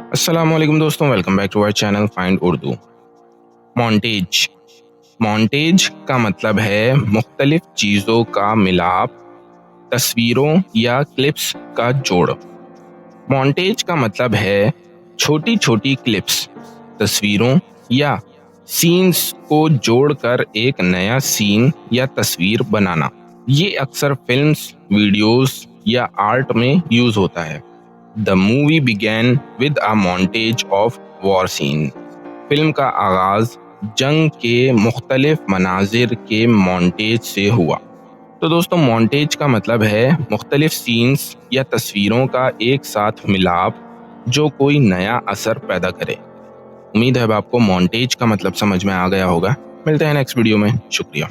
अस्सलाम वालेकुम दोस्तों, welcome back to our channel find Urdu. Montage. Montage का मतलब है मुख्तलिफ चीज़ों का मिलाप, तस्वीरों या क्लिप्स का जोड़। मॉन्टेज का मतलब है छोटी छोटी क्लिप्स, तस्वीरों या सीन्स को जोड़कर एक नया सीन या तस्वीर बनाना। ये अक्सर फिल्म्स, वीडियोस या आर्ट में यूज होता है। The movie began with a montage of war scene. Film का आगाज जंग के मुख्तलिफ मनाजिर के मॉन्टेज से हुआ। तो दोस्तों, मॉन्टेज का मतलब है मुख्तलिफ सीन्स या तस्वीरों का एक साथ मिलाप जो कोई नया असर पैदा करे। उम्मीद है अब आपको मॉन्टेज का मतलब समझ में आ गया होगा। मिलते हैं नेक्स्ट वीडियो में। शुक्रिया।